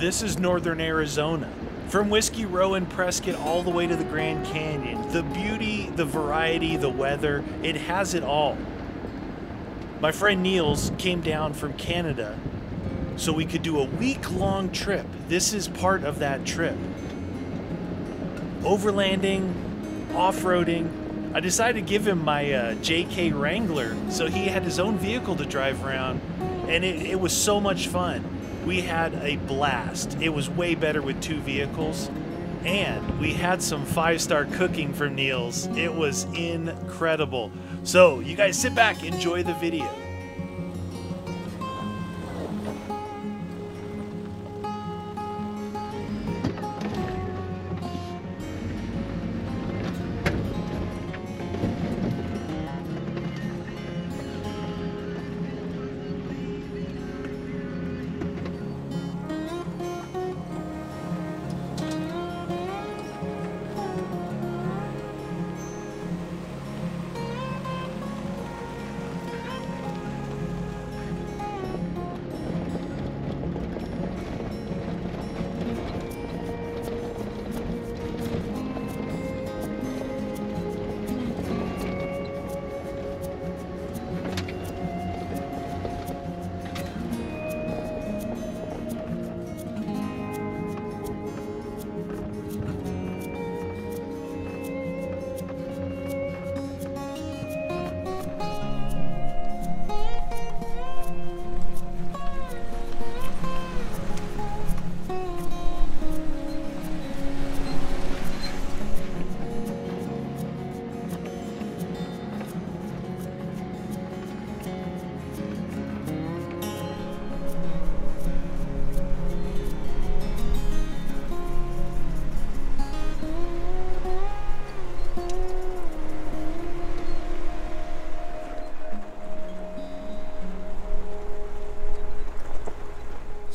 This is northern Arizona. From Whiskey Row and Prescott all the way to the Grand Canyon. The beauty, the variety, the weather, it has it all. My friend Niels came down from Canada so we could do a week-long trip. This is part of that trip. Overlanding, off-roading. I decided to give him my JK Wrangler so he had his own vehicle to drive around, and it was so much fun. We had a blast. It was way better with two vehicles, and we had some 5-star cooking from Niels. It was incredible. So you guys sit back, enjoy the video.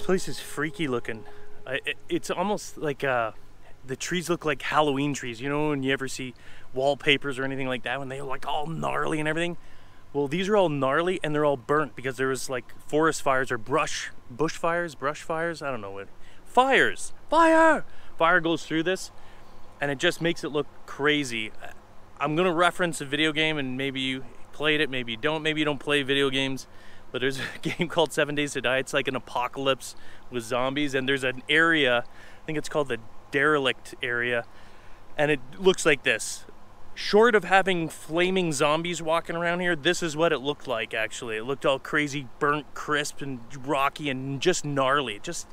Place is freaky looking. It's almost like the trees look like Halloween trees. You know when you ever see wallpapers or anything like that when they're like all gnarly and everything? Well, these are all gnarly and they're all burnt because there was like forest fires or brush fires, I don't know what. Fires! Fire! Fire goes through this and it just makes it look crazy. I'm gonna reference a video game, and maybe you played it, maybe you don't play video games. But there's a game called 7 Days to Die. It's like an apocalypse with zombies, and there's an area, I think it's called the Derelict area, and it looks like this. Short of having flaming zombies walking around here, this is what it looked like actually. It looked all crazy, burnt, crisp, and rocky, and just gnarly. Just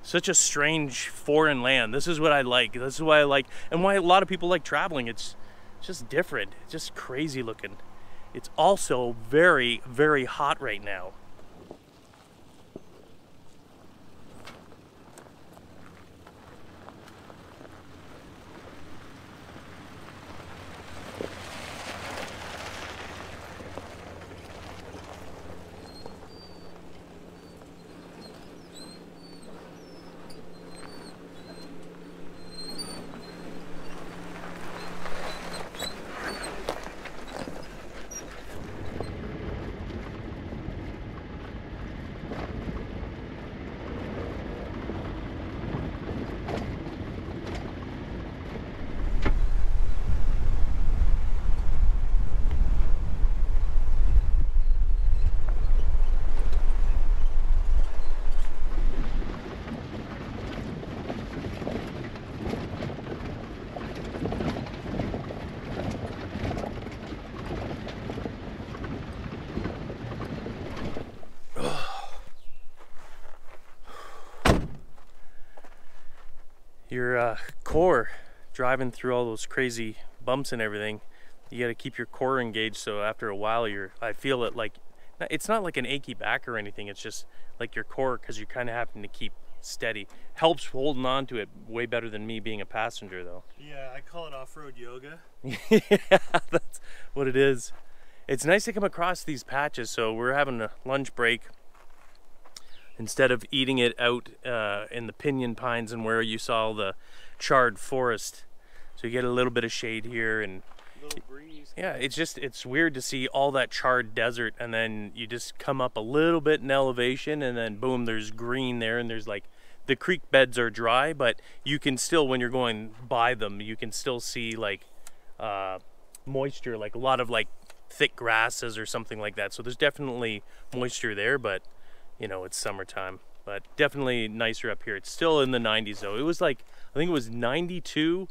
such a strange foreign land. This is what I like. This is why I like, and why a lot of people like traveling. It's just different. It's just crazy looking. It's also very, very hot right now. Your core, driving through all those crazy bumps and everything, you got to keep your core engaged, so after a while I feel it like, it's not like an achy back or anything, it's just like your core, because you're kind of having to keep steady. Helps holding on to it way better than me being a passenger though. Yeah, I call it off-road yoga. Yeah, that's what it is. It's nice to come across these patches. So we're having a lunch break. Instead of eating it out in the pinyon pines and where you saw the charred forest. So you get a little bit of shade here and little breeze. Yeah, it's weird to see all that charred desert, and then you just come up a little bit in elevation and then boom, there's green there, and there's like the creek beds are dry, but you can still, when you're going by them, you can still see like moisture, like a lot of like thick grasses or something like that. So there's definitely moisture there, but you know, it's summertime. But definitely nicer up here. It's still in the 90s though. It was like, I think it was 92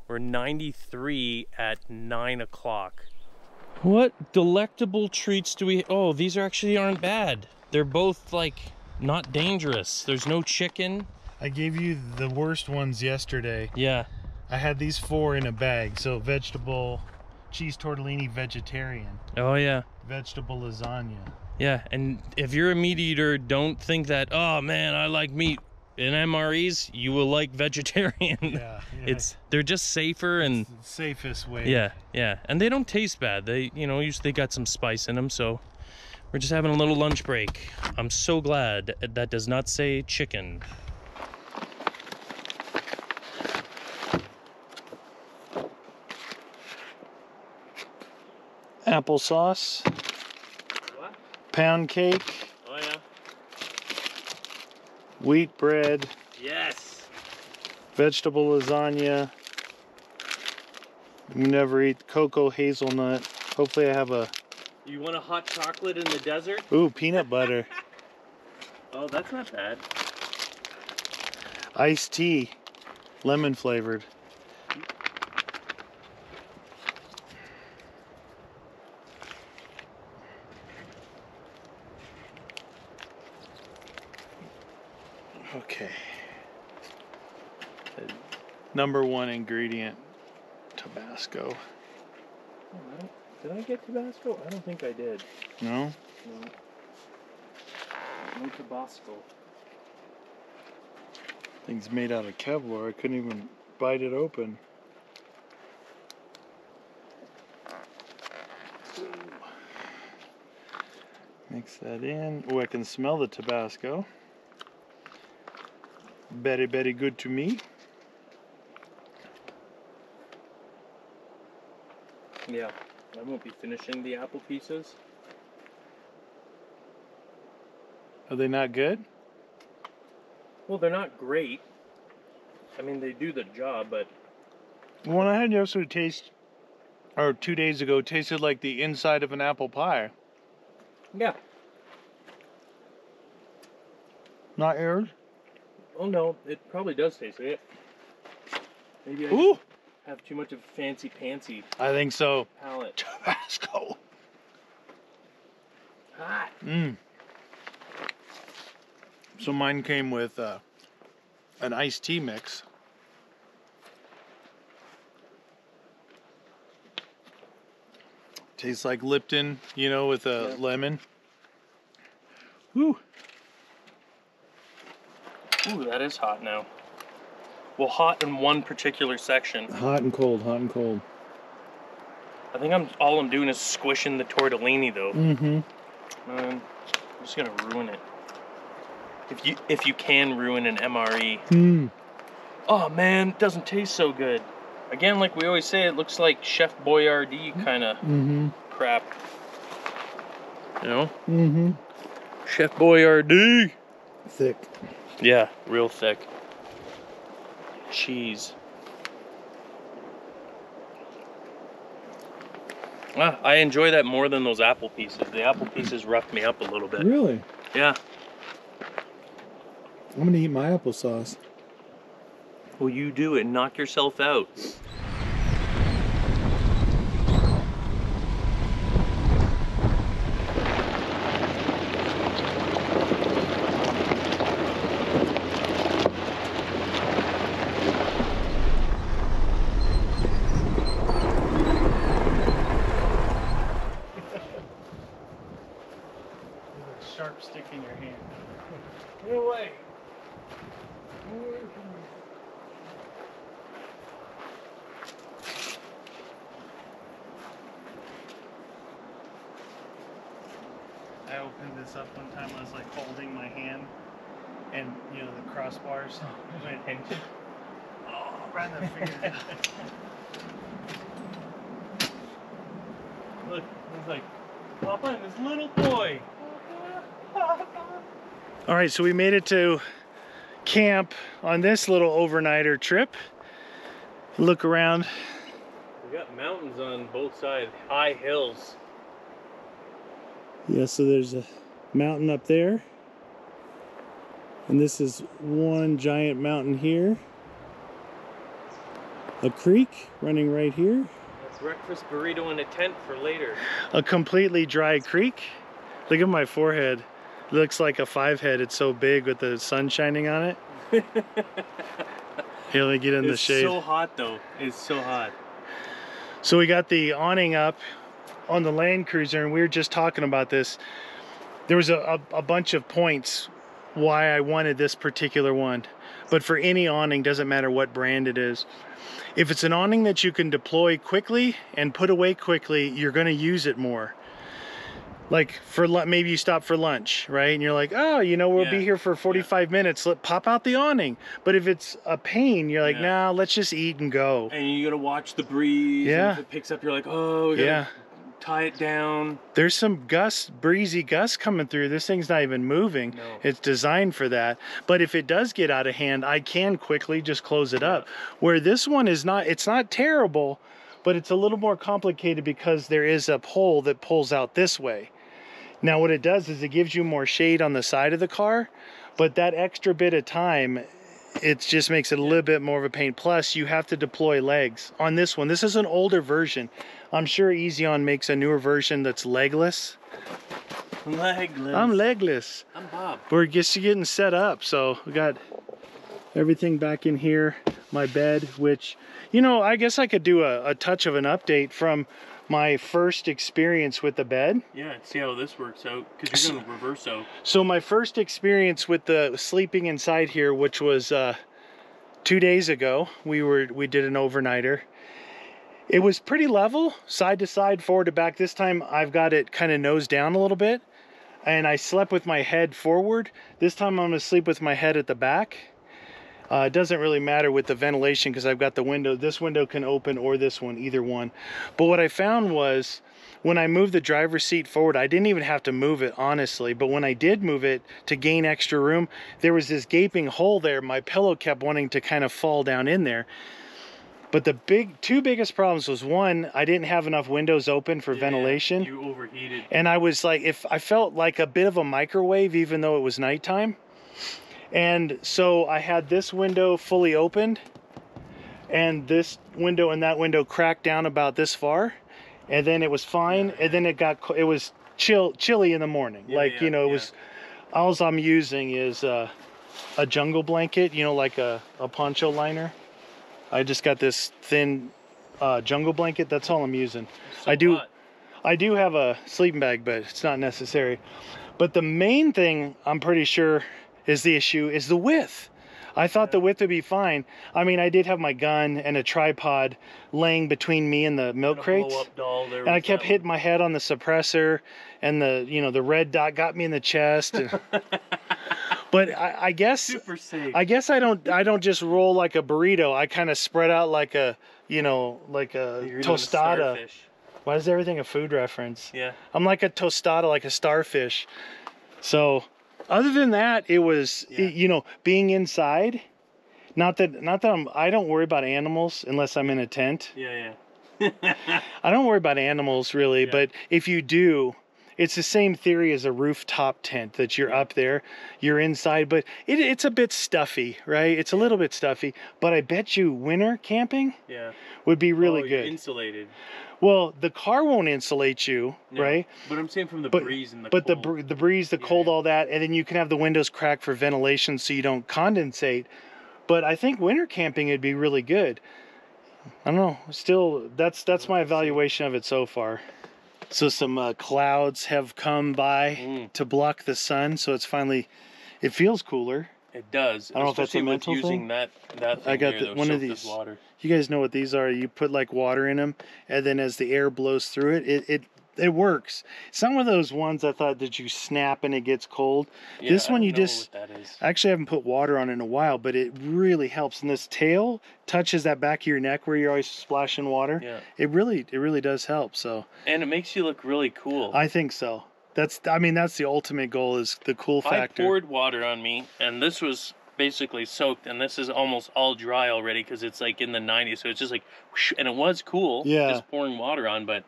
or 93 at 9 o'clock. What delectable treats do we... Oh, these actually aren't bad. They're both like not dangerous. There's no chicken. I gave you the worst ones yesterday. Yeah. I had these 4 in a bag. So vegetable, cheese tortellini vegetarian. Oh yeah. Vegetable lasagna. Yeah, and if you're a meat eater, don't think that, oh man, I like meat. In MREs, you will like vegetarian. Yeah. They're just safer and it's the safest way. Yeah, and they don't taste bad. They, you know, usually got some spice in them. So we're just having a little lunch break. I'm so glad that does not say chicken. Applesauce. What? Pound cake. Oh yeah. Wheat bread. Yes. Vegetable lasagna. You never eat cocoa hazelnut. Hopefully I have a... You want a hot chocolate in the desert? Ooh, peanut butter. Oh, that's not bad. Iced tea. Lemon flavored. Okay. The #1 ingredient, Tabasco. Oh, did I get Tabasco? I don't think I did. No? No. No Tabasco. Thing's made out of Kevlar. I couldn't even bite it open. Mix that in. Oh, I can smell the Tabasco. Very, very good to me. Yeah, I won't be finishing the apple pieces. Are they not good? Well, they're not great. I mean, they do the job, but... The one I had yesterday or 2 days ago, tasted like the inside of an apple pie. Yeah. Not yours? Oh no, it probably does taste like it. Maybe I Ooh! have too much of a fancy I think so. palate. Tabasco. Hot. Mmm. So mine came with an iced tea mix. Tastes like Lipton, you know, with a lemon. Woo! Ooh, that is hot now. Well, hot in one particular section. Hot and cold, hot and cold. I think all I'm doing is squishing the tortellini though. Mm-hmm. I'm just gonna ruin it. If you can ruin an MRE. Mm. Oh man, it doesn't taste so good. Again, like we always say, it looks like Chef Boyardee kind of crap. You know? Mm-hmm. Chef Boyardee. Thick. Yeah, real thick. Cheese. Ah, I enjoy that more than those apple pieces. The apple pieces roughed me up a little bit. Really? Yeah. I'm gonna eat my applesauce. Well, you do it. Knock yourself out. Sharp stick in your hand. No way. I opened this up one time. I was like holding my hand, and you know the crossbars went right in the finger. Look, he's like, Papa and this little boy. All right, so we made it to camp on this little overnighter trip. Look around. We got mountains on both sides, high hills. Yeah, so there's a mountain up there. And this is one giant mountain here. A creek running right here. A breakfast burrito in a tent for later. A completely dry creek. Look at my forehead. Looks like a 5-head. It's so big with the sun shining on it. Here, let me get in the shade. It's so hot though. It's so hot. So we got the awning up on the Land Cruiser, and we were just talking about this. There was a bunch of points why I wanted this particular one. But for any awning, doesn't matter what brand it is. If it's an awning that you can deploy quickly and put away quickly, you're going to use it more. Like for maybe you stop for lunch, right? And you're like, oh, you know, we'll be here for 45 minutes. Let pop out the awning. But if it's a pain, you're like, nah, let's just eat and go. And you gotta watch the breeze. Yeah. And if it picks up, you're like, oh, we gotta tie it down. There's some gusts, breezy gusts coming through. This thing's not even moving. No. It's designed for that. But if it does get out of hand, I can quickly just close it up. Where this one is not, it's not terrible, but it's a little more complicated because there is a pole that pulls out this way. Now what it does is it gives you more shade on the side of the car, but that extra bit of time, it just makes it a little bit more of a pain. Plus you have to deploy legs on this one. This is an older version. I'm sure Easyon makes a newer version that's legless. Legless. I'm legless. I'm Bob. We're just getting set up. So we got everything back in here. My bed, which, you know, I guess I could do a touch of an update from my first experience with the bed. Yeah, see how this works out, because you're going to reverse out. So my first experience with the sleeping inside here, which was 2 days ago, we did an overnighter. It was pretty level, side to side, forward to back. This time I've got it kind of nose down a little bit, and I slept with my head forward. This time I'm going to sleep with my head at the back. It doesn't really matter with the ventilation because I've got the window. This window can open, or this one, either one. But what I found was when I moved the driver's seat forward, I didn't even have to move it, honestly. But when I did move it to gain extra room, there was this gaping hole there. My pillow kept wanting to kind of fall down in there. But the two biggest problems was, one, I didn't have enough windows open for ventilation. You overheated. And I was like, I felt like a bit of a microwave even though it was nighttime. And so I had this window fully opened, and this window and that window cracked down about this far, and then it was fine. And then it was chilly in the morning. You know, it was, all I'm using is a jungle blanket, you know, like a poncho liner. I just got this thin jungle blanket. That's all I'm using. So I do have a sleeping bag, but it's not necessary. But the main thing I'm pretty sure is the issue is the width. I thought the width would be fine. I mean, I did have my gun and a tripod laying between me and the milk crates. And I kept hitting my head on the suppressor, and the red dot got me in the chest. But I guess super safe. I guess I don't just roll like a burrito. I kind of spread out like a, like a tostada. Why is everything a food reference? Yeah. I'm like a tostada, like a starfish. So other than that, it was, being inside. Not that I don't worry about animals unless I'm in a tent. Yeah. I don't worry about animals really, but if you do, it's the same theory as a rooftop tent, that you're up there, you're inside, but it's a bit stuffy, right? It's a little bit stuffy, but I bet you winter camping would be really good. You're insulated. Well, the car won't insulate you, right? But I'm saying from the breeze and the cold. But the breeze, the cold, all that, and then you can have the windows cracked for ventilation so you don't condensate. But I think winter camping would be really good. I don't know. Still, that's my evaluation of it so far. So some clouds have come by to block the sun, so it's finally, it feels cooler. It does. I don't know if that's a mental thing. That thing I got one of these. Water. You guys know what these are. You put like water in them, and then as the air blows through it, it works. It's not one of those ones I thought that you snap and it gets cold. Yeah, this one you just, what that is. I actually haven't put water on it in a while, but it really helps. And this tail touches that back of your neck where you're always splashing water. Yeah. It really does help. So. And it makes you look really cool. I think so. That's the ultimate goal, is the cool factor. I poured water on me, and this was basically soaked, and this is almost all dry already because it's like in the 90s, so it's just like whoosh, and it was cool, just pouring water on, but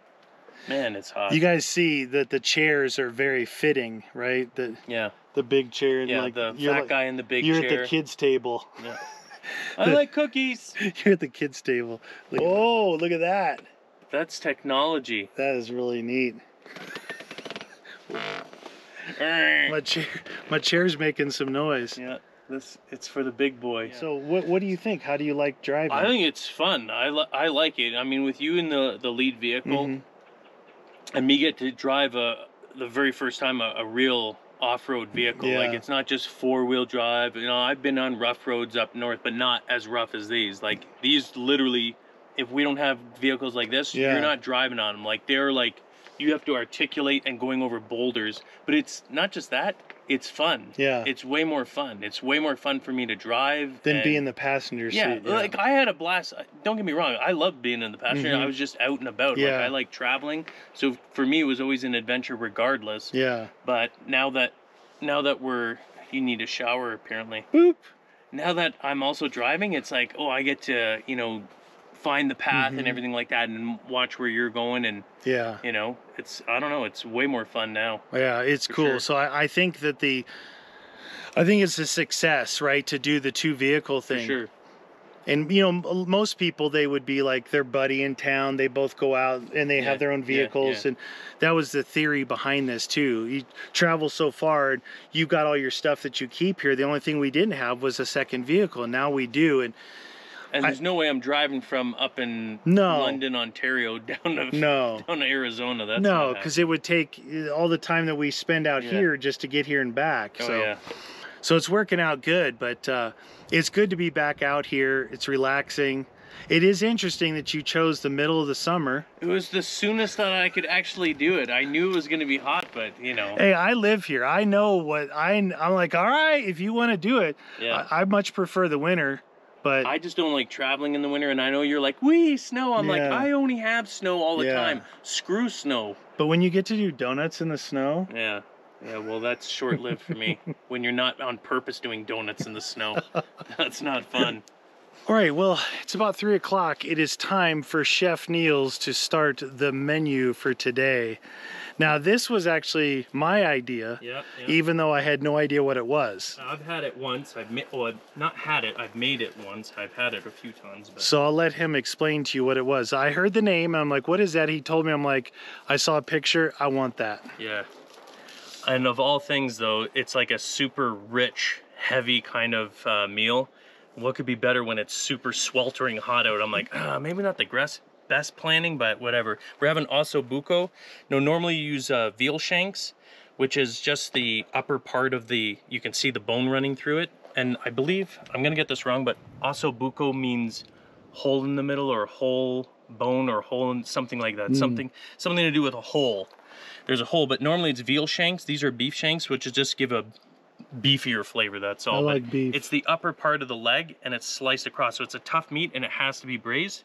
man, it's hot. You guys see that the chairs are very fitting, right? The big chair, and like the fat guy in the big chair. You're chair at the kids' table. Yeah. I like cookies. You're at the kids' table. Oh, look at that. That's technology. That is really neat. My chair's making some noise. Yeah, it's for the big boy. Yeah. So what do you think? How do you like driving? I think it's fun. I like it. I mean, with you in the lead vehicle, and me get to drive the very first time a real off-road vehicle. Yeah. Like, it's not just four-wheel drive. You know, I've been on rough roads up north, but not as rough as these. Like, these literally, if we don't have vehicles like this, you're not driving on them. Like, they're like, you have to articulate and going over boulders. But it's not just that, it's fun. Yeah. It's way more fun. It's way more fun for me to drive than be in the passenger seat. Yeah, like, I had a blast. Don't get me wrong, I love being in the passenger. I was just out and about. Yeah. Like, I like traveling. So for me, it was always an adventure regardless. Yeah. But now that you need a shower apparently. Boop. Now that I'm also driving, it's like, oh, I get to, you know, find the path and everything like that, and watch where you're going, and you know, I don't know, it's way more fun now. Yeah, it's cool. Sure. So I think that I think it's a success, right, to do the two vehicle thing. For sure. And you know, most people, they would be like their buddy in town, they both go out and they have their own vehicles, and that was the theory behind this too. You travel so far and you've got all your stuff that you keep here. The only thing we didn't have was a second vehicle, and now we do. And there's no way I'm driving from up in London, Ontario down to Arizona. That's no, because it would take all the time that we spend out here just to get here and back. So it's working out good, but it's good to be back out here. It's relaxing. It is interesting that you chose the middle of the summer. It was the soonest that I could actually do it. I knew it was going to be hot, but you know. Hey, I live here. I know what I'm like, all right, if you want to do it. Yeah. I much prefer the winter. But I just don't like traveling in the winter, and I know you're like, wee, snow. I'm like, I only have snow all the time. Screw snow. But when you get to do donuts in the snow. Yeah, well, that's short-lived for me. When you're not on purpose doing donuts in the snow. That's not fun. All right, well, it's about 3 o'clock. It is time for Chef Niels to start the menu for today. Now, this was actually my idea, even though I had no idea what it was. I've had it once. I've made it once. I've had it a few times. But... So I'll let him explain to you what it was. I heard the name, and I'm like, what is that? He told me, I'm like, I saw a picture, I want that. Yeah. And of all things, though, it's like a super rich, heavy kind of meal. What could be better when it's super sweltering hot out? I'm like, maybe not the best planning, but whatever. We're having osso buco. No, normally you use veal shanks, which is just the upper part of you can see the bone running through it. And I believe, I'm gonna get this wrong, but osso buco means hole in the middle, or whole bone, or hole in something like that. Something to do with a hole. There's a hole, but normally it's veal shanks. These are beef shanks, which is just give a beefier flavor, that's all. I like beef. It's the upper part of the leg, and it's sliced across, so it's a tough meat, and it has to be braised.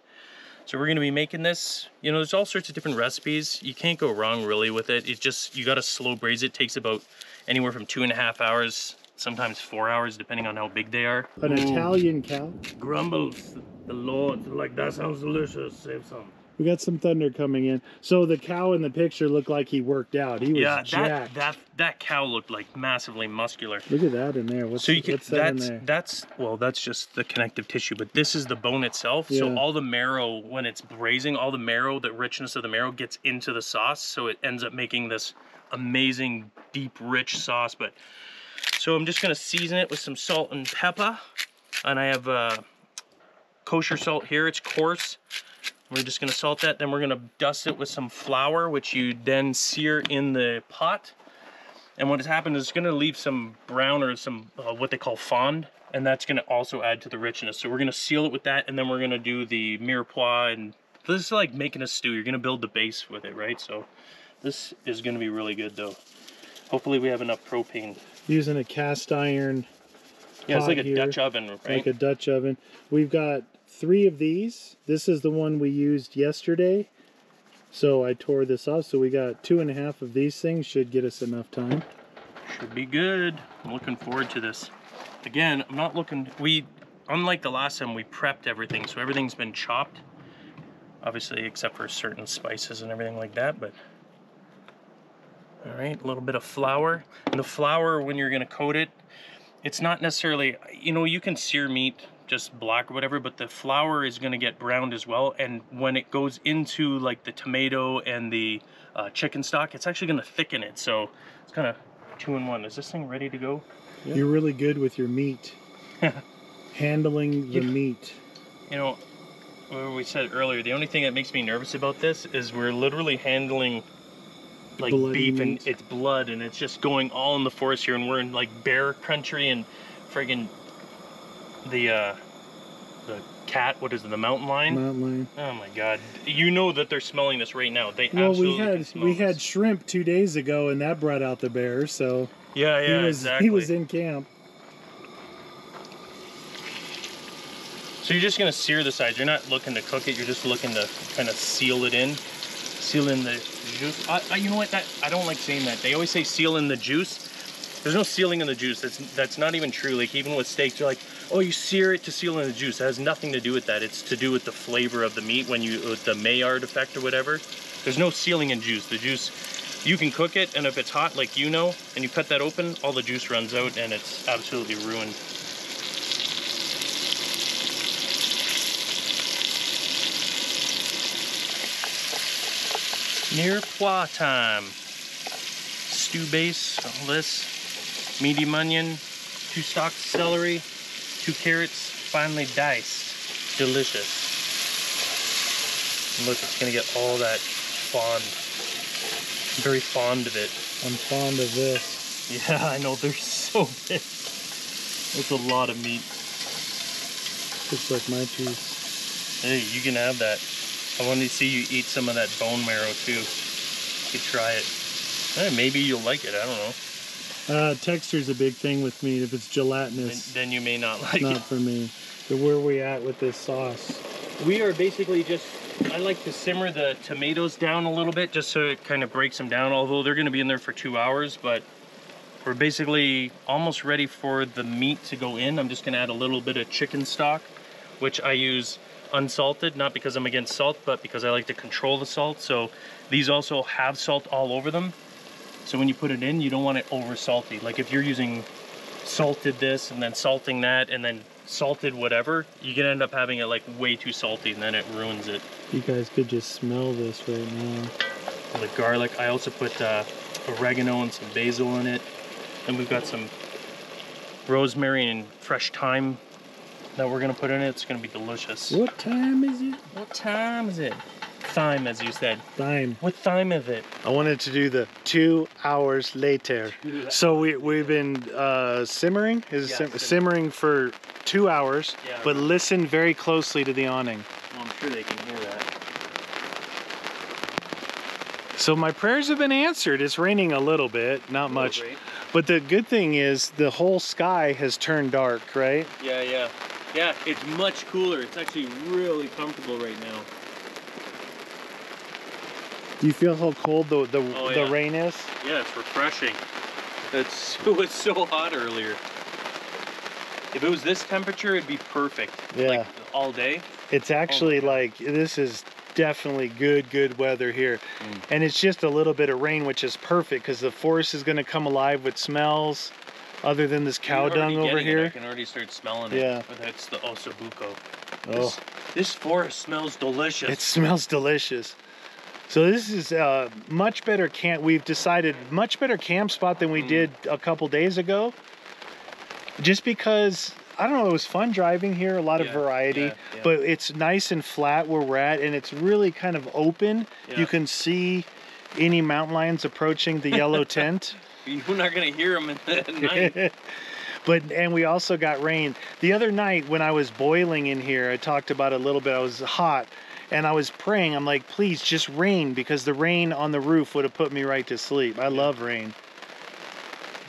So we're gonna be making this, you know, there's all sorts of different recipes. You can't go wrong really with it. It's just, you gotta slow braise it. It takes about anywhere from 2.5 hours, sometimes 4 hours, depending on how big they are. An Italian cow? Grumbles, the Lord, like, that sounds delicious, save some. We got some thunder coming in. So the cow in the picture looked like he worked out. He was jacked. That cow looked like massively muscular. Look at that in there. What's that in there? That's just the connective tissue, but this is the bone itself. So all the marrow, when it's braising, all the marrow, the richness of the marrow gets into the sauce, so it ends up making this amazing, deep, rich sauce. But so I'm just gonna season it with some salt and pepper, and I have kosher salt here. It's coarse. We're just gonna salt that, then we're gonna dust it with some flour, which you then sear in the pot. And what has happened is it's gonna leave some brown, or some what they call fond, and that's gonna also add to the richness. So we're gonna seal it with that, and then we're gonna do the mirepoix, and this is like making a stew. You're gonna build the base with it, right? So this is gonna be really good though. Hopefully we have enough propane. Using a cast iron Yeah, it's like a here, Dutch oven, right? Like a Dutch oven. We've got 3 of these. This is the one we used yesterday. So I tore this off. So we got 2.5 of these things. Should get us enough time. Should be good. I'm looking forward to this. again, I'm not looking, unlike the last time, we prepped everything, so everything's been chopped. Obviously, except for certain spices and everything like that, but. All right, a little bit of flour. And the flour, when you're gonna coat it, it's not necessarily, you know, you can sear meat just black or whatever, but the flour is gonna get browned as well. And when it goes into like the tomato and the chicken stock, it's actually gonna thicken it. So it's kind of 2-in-1. Is this thing ready to go? Yeah. You're really good with your meat. Handling the meat. You know, what we said earlier, the only thing that makes me nervous about this is we're literally handling like bloody beef meat. and it's blood and it's just going all in the forest here, and we're in like bear country and friggin' the cat, what is it, the mountain lion? Mountain lion. Oh my god. You know that they're smelling this right now. They absolutely can smell we this. had shrimp 2 days ago and that brought out the bear, so yeah, exactly. He was in camp. So you're just gonna sear the sides. You're not looking to cook it, you're just looking to kind of seal it in. Seal in the juice. You know what? I don't like saying that. They always say seal in the juice. There's no sealing in the juice. That's not even true. Like even with steaks, you're like, oh, you sear it to seal in the juice. It has nothing to do with that. It's to do with the flavor of the meat when you, with the Maillard effect or whatever. There's no sealing in juice. The juice, you can cook it, and if it's hot, like you know, and you cut that open, all the juice runs out, and it's absolutely ruined. Mirepoix time. Stew base, all this. Medium onion, 2 stalks of celery, 2 carrots, finely diced. Delicious. And look, it's gonna get all that fond. I'm very fond of it. I'm fond of this. Yeah, I know, they're so big. That's a lot of meat. Looks like my piece. Hey, you can have that. I wanted to see you eat some of that bone marrow too. You could try it. Hey, maybe you'll like it, I don't know. Texture's a big thing with meat. If it's gelatinous, then you may not like it. Not for me. So where are we at with this sauce? We are basically just, I like to simmer the tomatoes down a little bit just so it kind of breaks them down, although they're gonna be in there for 2 hours, but we're basically almost ready for the meat to go in. I'm just gonna add a little bit of chicken stock, which I use unsalted, not because I'm against salt, but because I like to control the salt. So these also have salt all over them. So when you put it in, you don't want it over salty. Like if you're using salted this and then salting that and then salted whatever, you can end up having it like way too salty and then it ruins it. You guys could just smell this right now. The garlic, I also put oregano and some basil in it. Then we've got some rosemary and fresh thyme that we're gonna put in it. It's gonna be delicious. What time is it? What time is it? Thyme, as you said. Thyme. What thyme is it? I wanted to do the 2 hours later. So we've been simmering. Simmering for 2 hours, yeah, but listen very closely to the awning. Well, I'm sure they can hear that. So my prayers have been answered. It's raining a little bit, not much. But the good thing is the whole sky has turned dark, right? Yeah. Yeah, it's much cooler. It's actually really comfortable right now. Do you feel how cold the rain is? Yeah, it's refreshing. It was so hot earlier. If it was this temperature, it'd be perfect. Yeah. Like all day. It's actually like, this is definitely good weather here. And it's just a little bit of rain, which is perfect because the forest is going to come alive with smells other than this cow dung over here. I can already start smelling it. Yeah. That's the Ossobuco. Oh. This forest smells delicious. It smells delicious. So this is a much better camp. We've decided much better camp spot than we did a couple days ago. Just because, I don't know, it was fun driving here, a lot of variety, but it's nice and flat where we're at, and it's really kind of open. You can see any mountain lions approaching the yellow tent. You're not gonna hear them at night. And we also got rain. The other night when I was boiling in here, I talked about it a little bit, I was hot, and I was praying, I'm like, please just rain, because the rain on the roof would have put me right to sleep. I love rain.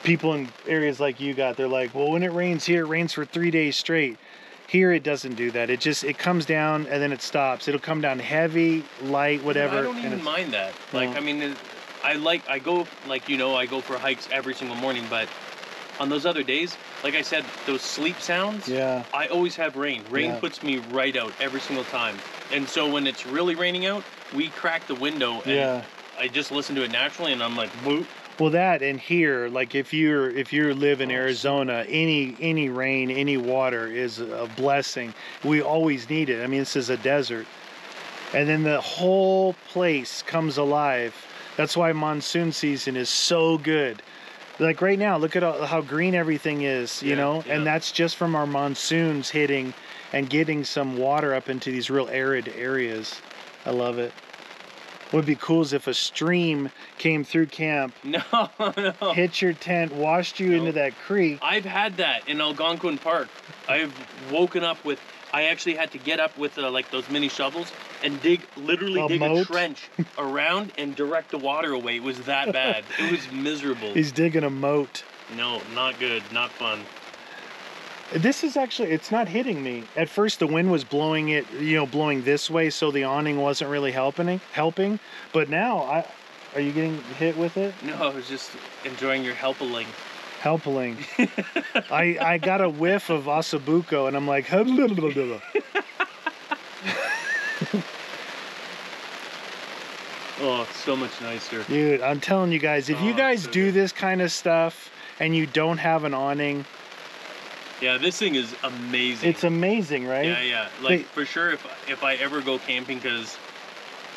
People in areas like you got, they're like, well, when it rains here, it rains for 3 days straight. Here it doesn't do that. It comes down and then it stops. It'll come down heavy, light, whatever. I don't even mind that. Like, I mean, I go, like, you know, I go for hikes every single morning, but on those other days, like I said, those sleep sounds, Yeah. I always have rain. Rain Yeah. puts me right out every single time. And so when it's really raining out, we crack the window and Yeah. I just listen to it naturally and I'm like, boop. Well, that and here, like if you live in Arizona, any rain, any water is a blessing. We always need it. I mean, this is a desert, and then the whole place comes alive. That's why monsoon season is so good. Like right now, look at how green everything is, you know, and that's just from our monsoons hitting and getting some water up into these real arid areas. I love it. What would be cool is if a stream came through camp, No. hit your tent, washed you into that creek. I've had that in Algonquin Park. I've woken up with, I actually had to get up with like those mini shovels and literally dig a trench around and direct the water away. It was that bad. It was miserable. He's digging a moat. No, not good, not fun. This is actually, it's not hitting me. At first the wind was blowing it, you know, blowing this way, so the awning wasn't really helping. But now, are you getting hit with it? No, I was just enjoying your helping. I got a whiff of Asabuco and I'm like, oh, it's so much nicer. dude, I'm telling you guys, if you guys do this kind of stuff and you don't have an awning, yeah, this thing is amazing. It's amazing, right? Yeah. Like for sure, if I ever go camping, because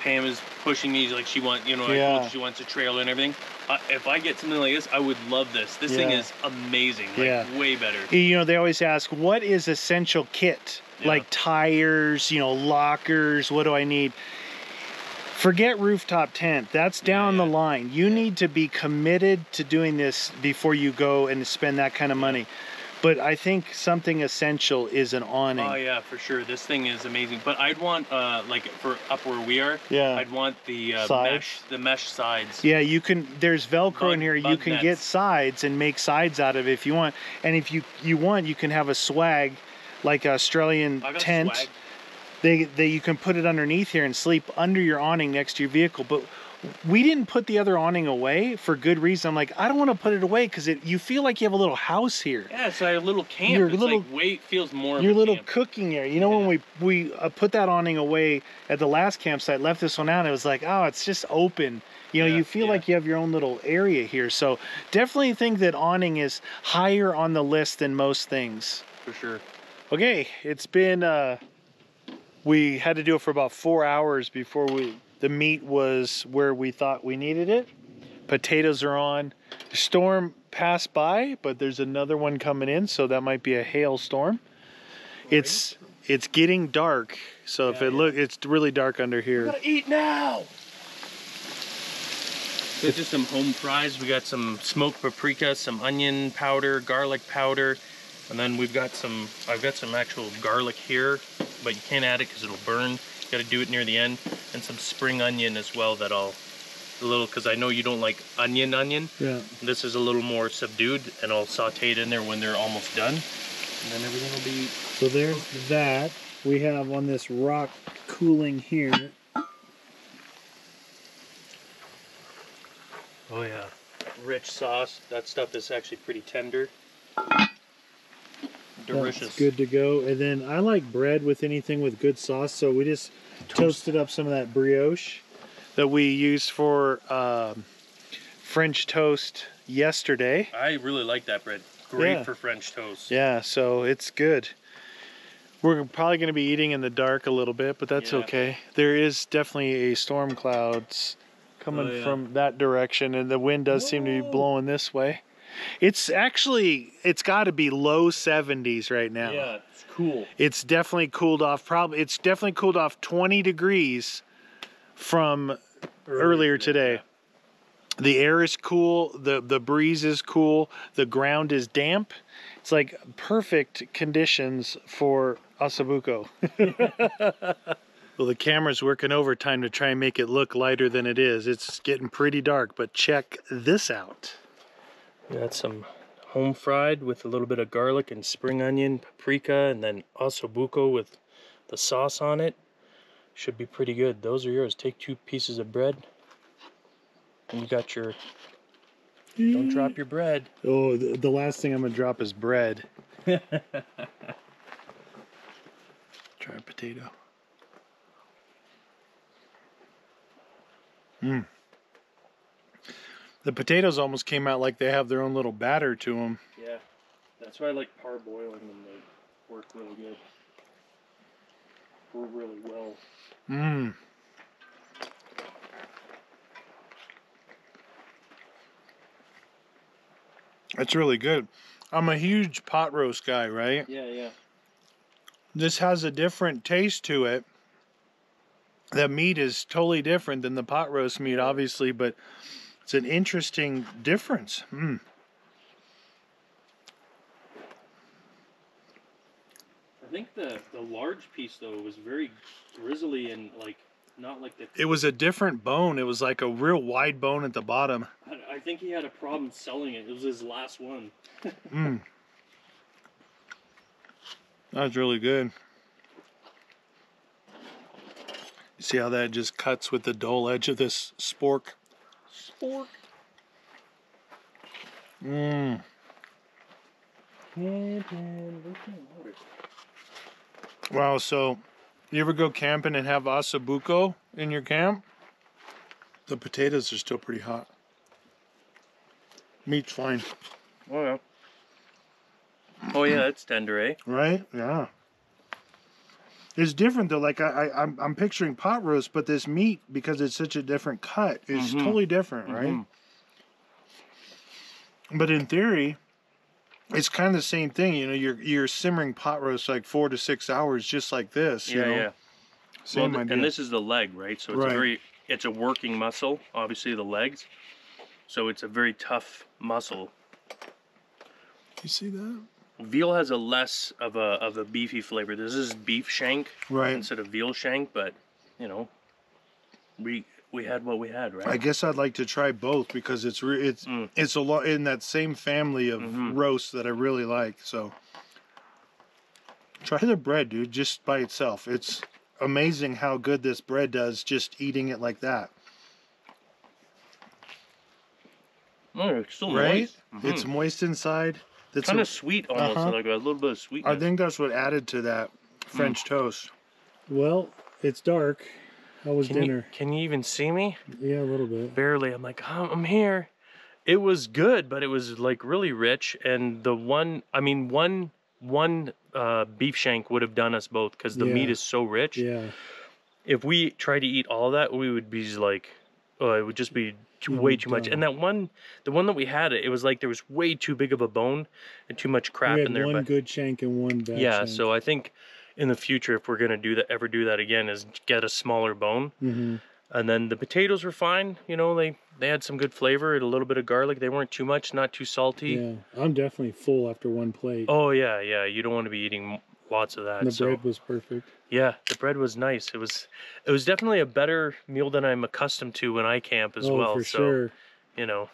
Pam is pushing me, like she wants, you know, I told you she wants a trailer and everything. If I get something like this, I would love this. This thing is amazing, like way better. You know, they always ask, what is essential kit? Like tires, you know, lockers, what do I need? Forget rooftop tent. That's down the line. You need to be committed to doing this before you go and spend that kind of money. But I think something essential is an awning. Oh yeah, for sure. This thing is amazing. But I'd want like for up where we are, I'd want the mesh sides. Yeah, you can. There's Velcro in here. You can get sides and make sides out of it if you want. And if you want, you can have a swag, like Australian tent. Swag. They you can put it underneath here and sleep under your awning next to your vehicle. But we didn't put the other awning away for good reason. I'm like, I don't want to put it away because you feel like you have a little house here. Yeah, it's like a little camp. Feels more your of a little camp. Cooking area. You know, when we put that awning away at the last campsite, left this one out, it was like, oh, it's just open. You know, you feel like you have your own little area here. So definitely think that awning is higher on the list than most things. For sure. Okay, it's been, we had to do it for about 4 hours before the meat was where we thought we needed it. Potatoes are on. The storm passed by, but there's another one coming in, so that might be a hailstorm. It's getting dark, so if it's really dark under here. We gotta eat now. So just some home fries. We got some smoked paprika, some onion powder, garlic powder, and then I've got some actual garlic here, but you can't add it because it'll burn. Got to do it near the end, and some spring onion as well. Because I know you don't like onion. Yeah. This is a little more subdued, and I'll saute it in there when they're almost done, and then everything will be. So there's that. We have on this rock cooling here. Oh yeah, rich sauce. That stuff is actually pretty tender. Delicious. That's good to go. And then I like bread with anything with good sauce, so we just toasted up some of that brioche that we used for French toast yesterday. I really like that bread. Great for French toast. Yeah, so it's good. We're probably going to be eating in the dark a little bit, but that's okay. There is definitely a storm clouds coming from that direction, and the wind does seem to be blowing this way. It's got to be low 70s right now. Yeah, it's cool. It's definitely cooled off. It's definitely cooled off 20 degrees from earlier today. The air is cool. The breeze is cool. The ground is damp. It's like perfect conditions for Asabuco. Well, the camera's working overtime to try and make it look lighter than it is. It's getting pretty dark, but check this out. We got some home fried with a little bit of garlic and spring onion, paprika, and then ossobuco with the sauce on it. Should be pretty good. Those are yours. Take 2 pieces of bread, and you got your Don't drop your bread. Oh, the last thing I'm gonna drop is bread. Try a potato. Mmm. The potatoes almost came out like they have their own little batter to them. Yeah, that's why I like parboiling them. They work really good. Work really well. Mmm. That's really good. I'm a huge pot roast guy, right? Yeah, yeah. This has a different taste to it. The meat is totally different than the pot roast meat, obviously, but it's an interesting difference. Mm. I think the large piece though was very grizzly and like not like the. It was a different bone. It was like a real wide bone at the bottom. I think he had a problem selling it. It was his last one. Mm. That's really good. You see how that just cuts with the dull edge of this spork? Spork. Mmm. Wow, so you ever go camping and have ossobuco in your camp? The potatoes are still pretty hot. Meat's fine. Oh yeah. Oh yeah, it's tender, eh? Right? Yeah. It's different though. Like I'm picturing pot roast, but this meat, because it's such a different cut, is totally different, right? But in theory, it's kind of the same thing. You know, you're simmering pot roast like 4 to 6 hours, just like this. Yeah, you know? yeah. Same idea. And this is the leg, right? So it's Right. it's a working muscle, obviously the legs. So it's a very tough muscle. You see that? Veal has a less of a beefy flavor. This is beef shank instead of veal shank, but you know, we had what we had, right? I guess I'd like to try both because it's a lot in that same family of roasts that I really like. So try the bread, dude, just by itself. It's amazing how good this bread does just eating it like that. Oh, it's still right? moist. It's moist inside. It's kind of sweet almost, like a little bit of sweetness. I think that's what added to that French toast. Well, it's dark. How was dinner? Can you even see me? Yeah, a little bit. Barely. I'm like, oh, I'm here. It was good, but it was like really rich. And the one beef shank would have done us both because the meat is so rich. Yeah. If we tried to eat all of that, we would be like, oh, it would just be way too much. And the one that we had, it was like there was way too big of a bone and too much crap in there. One good shank and one bad shank. So I think in the future, if we're gonna ever do that again, is get a smaller bone. And then the potatoes were fine. You know, they had some good flavor and a little bit of garlic. They weren't too much, not too salty. Yeah, I'm definitely full after one plate. Oh yeah, yeah. You don't want to be eating lots of that. And the bread was perfect. Yeah, the bread was nice. It was definitely a better meal than I'm accustomed to when I camp as well. For sure. You know,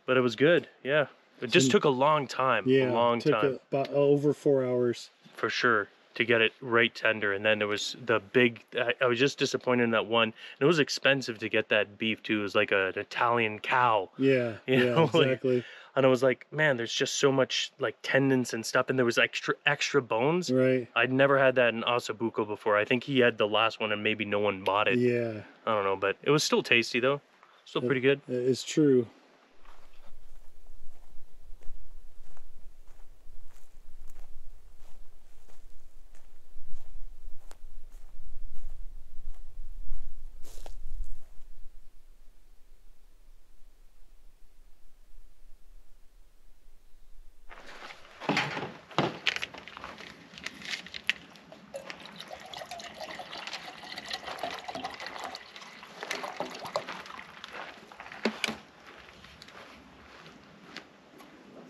but it was good. Yeah, it just took a long time. Yeah, a long time. About over 4 hours. For sure, to get it right tender. And then there was the big. I was just disappointed in that one. And it was expensive to get that beef too. It was like an Italian cow. Yeah, you know, exactly. And I was like, man, there's just so much like tendons and stuff, and there was extra bones. Right. I'd never had that in ossobuco before. I think he had the last one, and maybe no one bought it. Yeah. I don't know, but it was still tasty though. Still pretty good. It's true.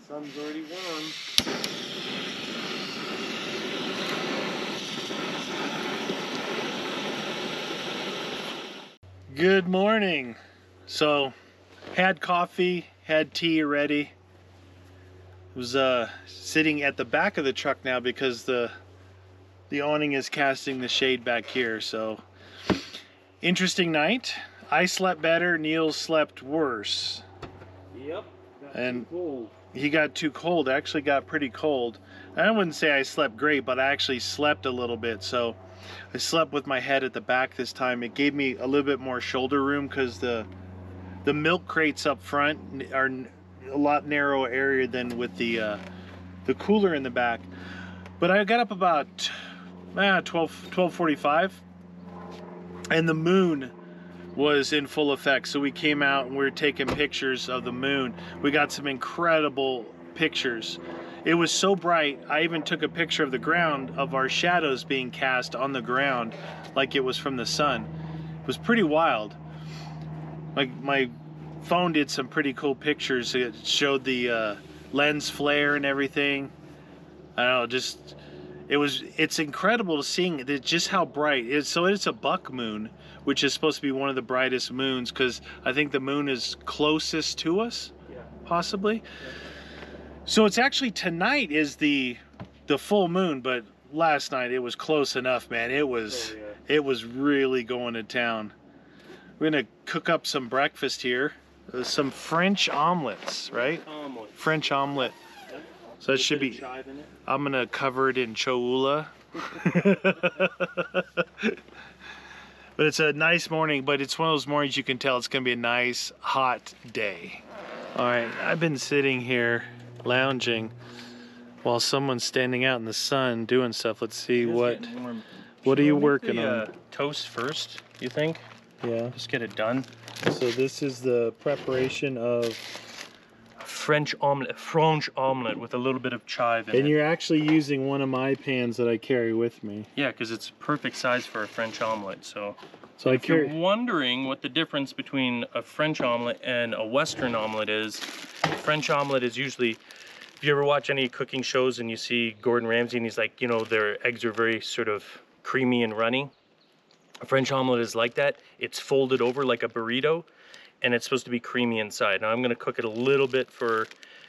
Sun's already warm. Good morning. So, had coffee, had tea ready. Was sitting at the back of the truck now because the awning is casting the shade back here. So, interesting night. I slept better. Neil slept worse. Yep. And he got too cold. I actually got pretty cold. I wouldn't say I slept great, but I actually slept a little bit. So I slept with my head at the back this time. It gave me a little bit more shoulder room because the milk crates up front are a lot narrower area than with the cooler in the back. But I got up about 12:45, and the moon was in full effect. So we came out and we were taking pictures of the moon. We got some incredible pictures. It was so bright, I even took a picture of the ground of our shadows being cast on the ground like it was from the sun. It was pretty wild. My phone did some pretty cool pictures. It showed the lens flare and everything. I don't know, it's incredible to seeing just how bright it is. So it's a buck moon, which is supposed to be one of the brightest moons, because I think the moon is closest to us, possibly. Yeah. So it's actually tonight is the full moon, but last night it was close enough, man. It was really going to town. We're gonna cook up some breakfast here. Some French omelets, right? French omelet. Yep. So that should be. I'm gonna cover it in Cholula. But it's a nice morning, but it's one of those mornings you can tell it's gonna be a nice hot day. All right, I've been sitting here lounging while someone's standing out in the sun doing stuff. Let's see what are you working on? Toast first, you think? Yeah. Just get it done. So this is the preparation of French omelet with a little bit of chive in it. And you're actually using one of my pans that I carry with me. Yeah, because it's perfect size for a French omelet. So if you're wondering what the difference between a French omelet and a Western omelet is, French omelet is usually, if you ever watch any cooking shows and you see Gordon Ramsay and he's like, you know, their eggs are very sort of creamy and runny. A French omelet is like that. It's folded over like a burrito, and it's supposed to be creamy inside. Now I'm gonna cook it a little bit for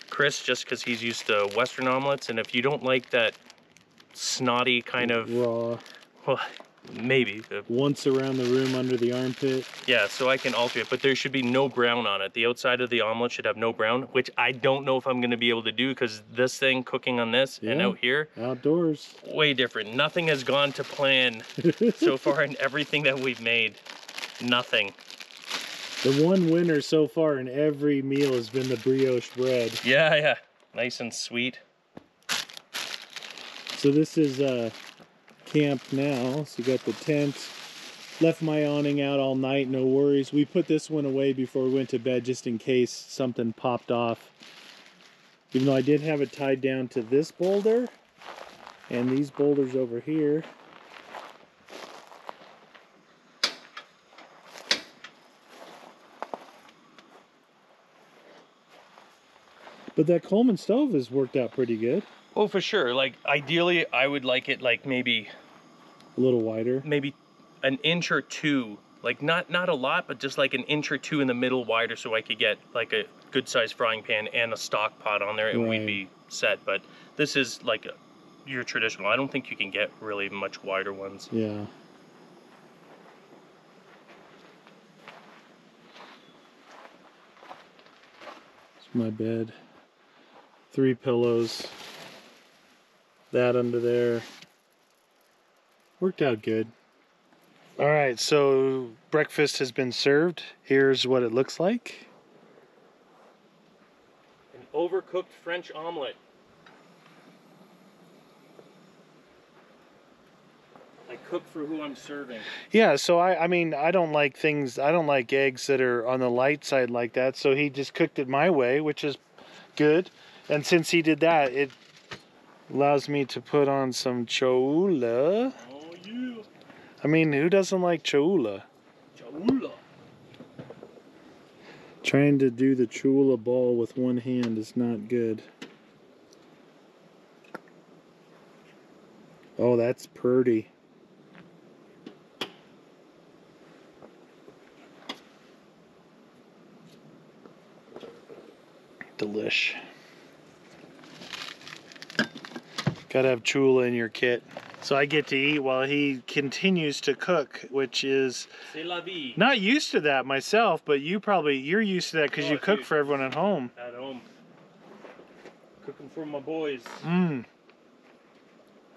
Chris just because he's used to Western omelets, and if you don't like that snotty kind of raw, well, maybe once around the room under the armpit. Yeah, so I can alter it, but there should be no brown on it. The outside of the omelet should have no brown, which I don't know if I'm gonna be able to do because this thing, cooking on this and out here, outdoors, way different. Nothing has gone to plan so far in everything that we've made. Nothing. The one winner so far in every meal has been the brioche bread. Yeah, nice and sweet. So this is camp now. So you got the tent. Left my awning out all night, no worries. We put this one away before we went to bed just in case something popped off. Even though I did have it tied down to this boulder and these boulders over here. But that Coleman stove has worked out pretty good. Oh, for sure. Like, ideally, I would like it like maybe a little wider. Maybe an inch or two. Like, not a lot, but just like an inch or two in the middle wider so I could get like a good sized frying pan and a stock pot on there and we'd be set. But this is like your traditional. I don't think you can get really much wider ones. Yeah. It's my bed. 3 pillows. That under there. Worked out good. All right, so breakfast has been served. Here's what it looks like. An overcooked French omelet. I cook for who I'm serving. Yeah, so I mean, I don't like eggs that are on the light side like that, so he just cooked it my way, which is good. And since he did that, it allows me to put on some Cholula. Oh, yeah. I mean, who doesn't like Cholula? Cholula. Trying to do the Cholula ball with one hand is not good. Oh, that's pretty. Delish. Gotta have Cholula in your kit. So I get to eat while he continues to cook, which is C'est la vie. Not used to that myself, but you're used to that because you cook for everyone at home. At home. Cooking for my boys.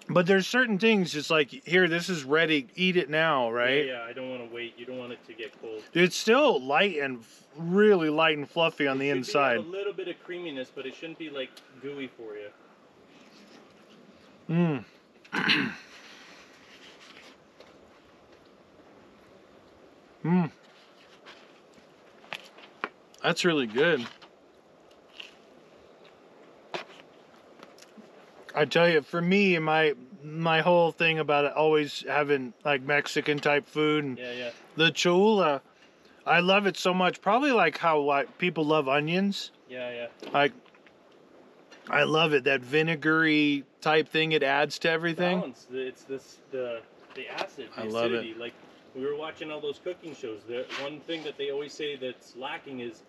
But there's certain things, just like here, this is ready, eat it now, right? Yeah, I don't want to wait. You don't want it to get cold. It's still light and really light and fluffy on the inside. Have a little bit of creaminess, but it shouldn't be like gooey for you. That's really good. I tell you, for me, my whole thing about it always having like Mexican type food and the Cholula, I love it so much. Probably like how people love onions. Like, I love it. That vinegary type thing it adds to everything. Balance. It's the acid, the I love acidity. it. Like we were watching all those cooking shows. The one thing that they always say that's lacking is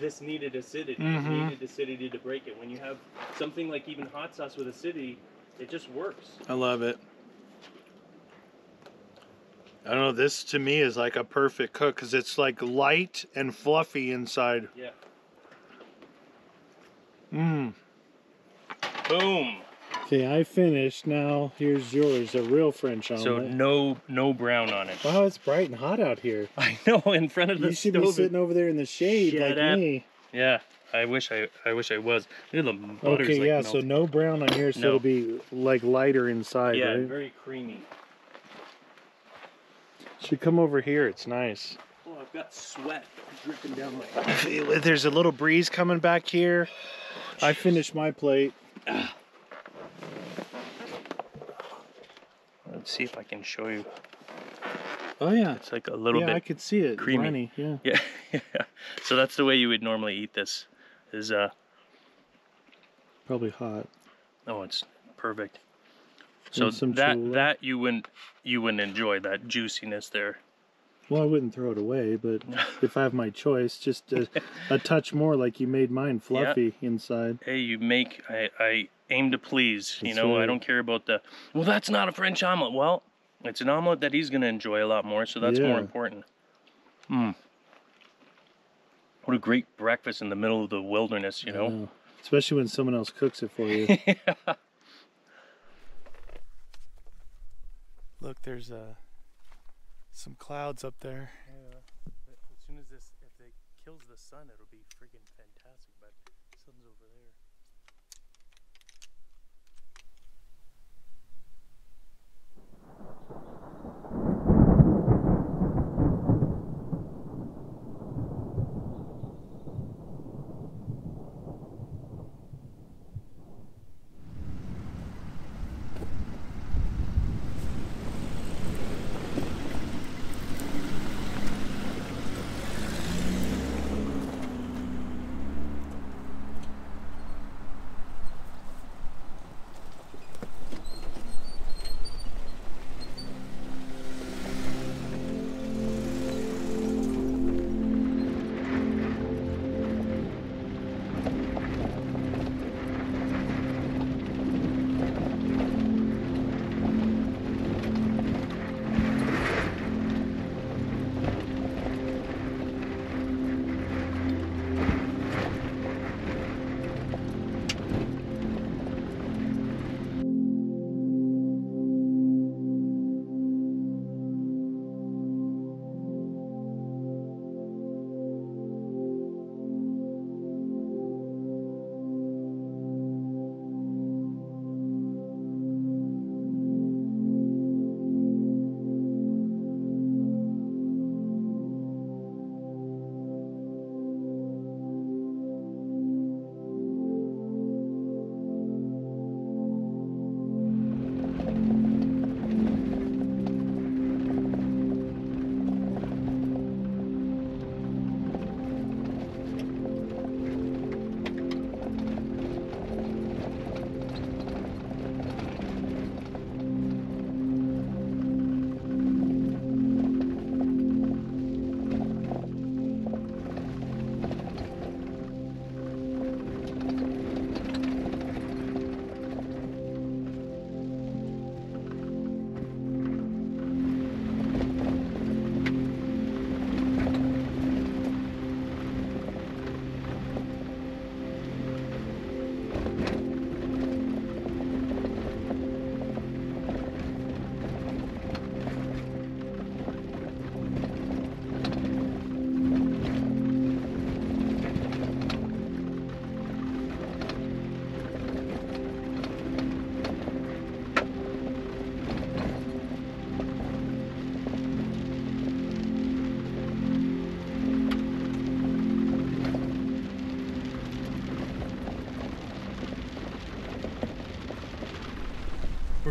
this needed acidity. Needed acidity to break it. When you have something like even hot sauce with acidity, it just works. I love it. I don't know, this to me is like a perfect cook because it's like light and fluffy inside. Yeah. Boom. Okay, I finished. Now here's yours, a real French omelet. So no brown on it. Wow, it's bright and hot out here. I know, in front of the You should stove. be sitting over there in the shade Shut like up. me. Yeah, I wish I was. Look at the butter's Okay, like yeah, so melting. no brown on here, so No. it'll be like lighter inside, Yeah, right? very creamy. Should come over here, it's nice. Oh, I've got sweat dripping down my. There's a little breeze coming back here. I finished my plate. Let's see if I can show you. Oh yeah. It's like a little bit I could see it. creamy. Runny, yeah. Yeah. So that's the way you would normally eat this. Is Probably hot. oh, it's perfect. So And some that Cholula. you wouldn't enjoy that juiciness there. Well, I wouldn't throw it away, but if I have my choice, just a touch more like you made mine fluffy inside. Hey, you make I aim to please. You That's know, I right. don't care about the. Well, that's not a French omelet. Well, it's an omelet that he's gonna enjoy a lot more, so that's more Yeah. important. What a great breakfast in the middle of the wilderness, you know. Yeah. Especially when someone else cooks it for you. Look, there's some clouds up there. As soon as if it kills the sun, it'll be freaking fantastic. But the sun's over there.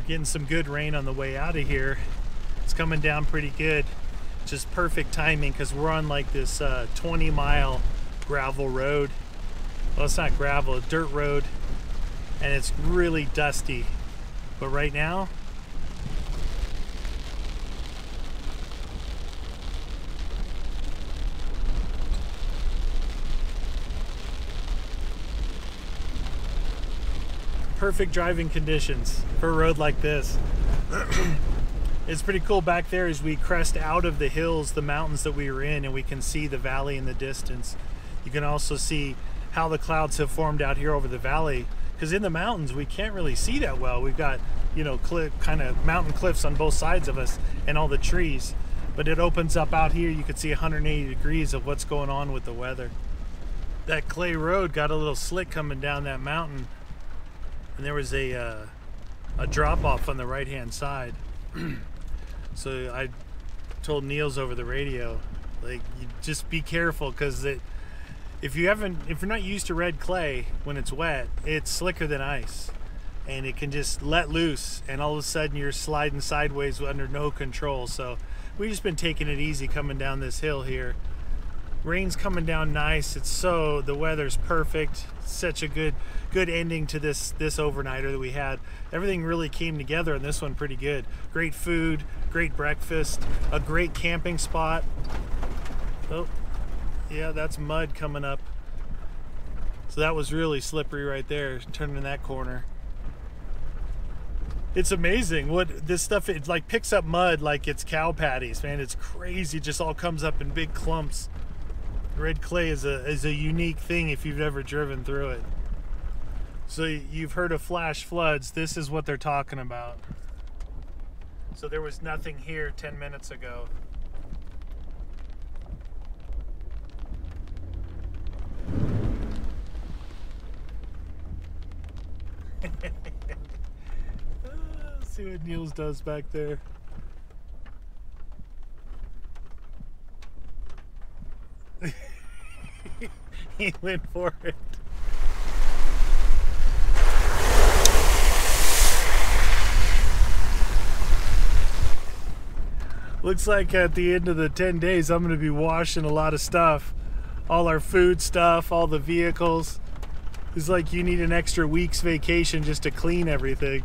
getting some good rain on the way out of here. It's coming down pretty good. Just perfect timing because we're on like this 20-mile gravel road. Well, it's not gravel, it's dirt road, and it's really dusty. But right now, perfect driving conditions for a road like this. It's pretty cool back there as we crest out of the hills, the mountains that we were in, and we can see the valley in the distance. You can also see how the clouds have formed out here over the valley, because in the mountains we can't really see that well. We've got, you know, kind of mountain cliffs on both sides of us and all the trees, but it opens up out here. You can see 180 degrees of what's going on with the weather. That clay road got a little slick coming down that mountain, and there was a drop off on the right hand side. So I told Niels over the radio, like, you just be careful, because if you're not used to red clay, when it's wet, it's slicker than ice, and it can just let loose, and all of a sudden you're sliding sideways under no control. So we've just been taking it easy coming down this hill here. Rain's coming down nice. The weather's perfect. Such a good ending to this overnighter that we had. Everything really came together on this one pretty good. Great food, great breakfast, a great camping spot. Oh, yeah, that's mud coming up. So that was really slippery right there, turning that corner. It's amazing what this stuff, it like picks up mud like it's cow patties, man. It's crazy. It just all comes up in big clumps. Red clay is a unique thing if you've ever driven through it. So you've heard of flash floods. This is what they're talking about. So there was nothing here 10 minutes ago. Let's see what Niels does back there. He went for it. Looks like at the end of the 10 days, I'm going to be washing a lot of stuff. All our food stuff, all the vehicles. It's like you need an extra week's vacation just to clean everything.